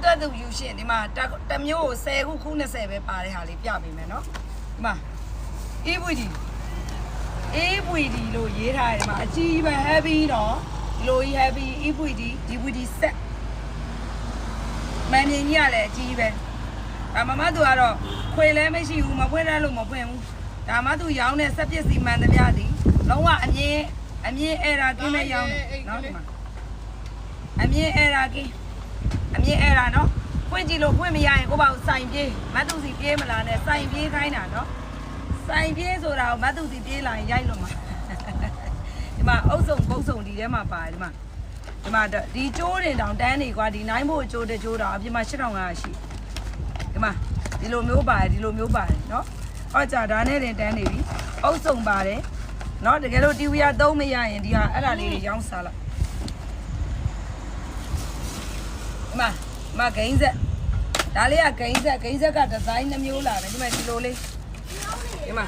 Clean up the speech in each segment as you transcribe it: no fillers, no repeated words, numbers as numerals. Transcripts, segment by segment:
တက်သူယူရှင်ဒီမှာတမျိုးကို10ခု20ပဲပါတဲ့ဟာလေးပြပေးမယ်နော်ဒီမှာ EVD လို့ရေးထားတယ်ဒီမှာအကြီးပဲ heavy တော့ဒီလိုကြီး heavy EVD DVD set မန်မြင်ကြီးကလည်းအကြီးပဲဒါမမသူကတော့ခွေလဲမရှိဘူးမဖွင့်ရလို့မဖွင့်ဘူးဒါမှသူရောင်းတဲ့စက်ပစ္စည်းမှန်သမျှသည်လုံးဝအမြင်အဲ့ဒါကင်းမဲ့ရောင်းတယ်နော်ဒီမှာအမြင်အဲ့ဒါကင်းနော်ဖွင့်ကြည့်လို့ဖွင့်မရရင်ကိုပေါ့စိုင်ပြေးမတ်သူစီပြေးမလားနဲ့စိုင်ပြေးခိုင်းတာနော်စိုင်ပြေးဆိုတာကိုမတ်သူစီပြေးလာရင်ရိုက်လို့မှာဒီမှာအုပ်စုံပုတ်စုံဒီထဲမှာပါတယ်ဒီမှာဒီကျိုးတင်တောင်တန်းနေကွာဒီနိုင်ဖို့ကျိုးတကျိုးတောင်အပြင်မှာ8500ရှိဒီမှာဒီလိုမျိုးပါတယ်နော်ဟောကြဒါနဲ့တင်တန်းနေပြီအုပ်စုံပါတယ်နော်တကယ်လို့တီဗီရသုံးမရရင်ဒီဟာအဲ့ဒါလေးတွေရောင်းစားလိုက်ဒီမှာဂိမ်းဆက်ဒါလေးကဂိမ်းဆက်ကဒီဇိုင်းနှမျိုးလာတယ်ဒီမှာဒီလိုလေးဒီမှာ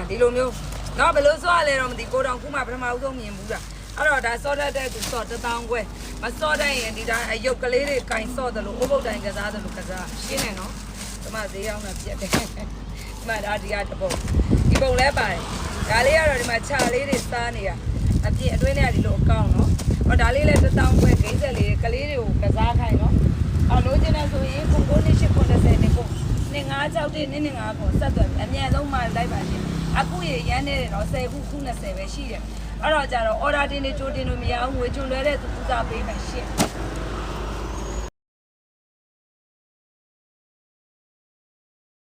ဒီလိုမျိုးနော်ဘယ်လိုစောရလဲတော့မသိကိုတောင်ခုမှပထမဦးဆုံးမြင်ဘူးတာအဲ့တော့ဒါစောတတ်တဲ့သူစော1000ခွဲမစောတတ်ရင်ဒီတိုင်းအယုတ်ကလေးတွေကင်စော့တယ်လို့ဥပုပ်တိုင်းကစားတယ်လို့ကစားရှင်းနေနော်ဒီမှာဈေးရောက်တာပြက်တယ်ဒီမှာဒါဒီကတပုံဒီပုံလဲပါတယ်ဒါလေးကတော့ဒီမှာခြာလေးတွေစားနေရအပြင်အတွင်းထဲကဒီလိုအကောင့်နော်ဟောဒါလေးလည်း1000ခွဲဂိမ်းဆက်လေးကလေးတွေကိုကစားခိုင်းနော်အော်လိုချင်တယ်ဆိုရင်ကို9နှစ်8 90နှစ်ကို25 6နှစ်5ကိုဆက်သွယ်အမြန်ဆုံးမှလိုက်ပါရှင်အခုရရမ်းနေတယ်နော်10ခု20ပဲရှိတယ်အဲ့တော့ကြတော့ order တင်နေကြိုတင်လို့မရဘူးငွေကျွလွဲတဲ့သူဥစားပေးမယ်ရှင့်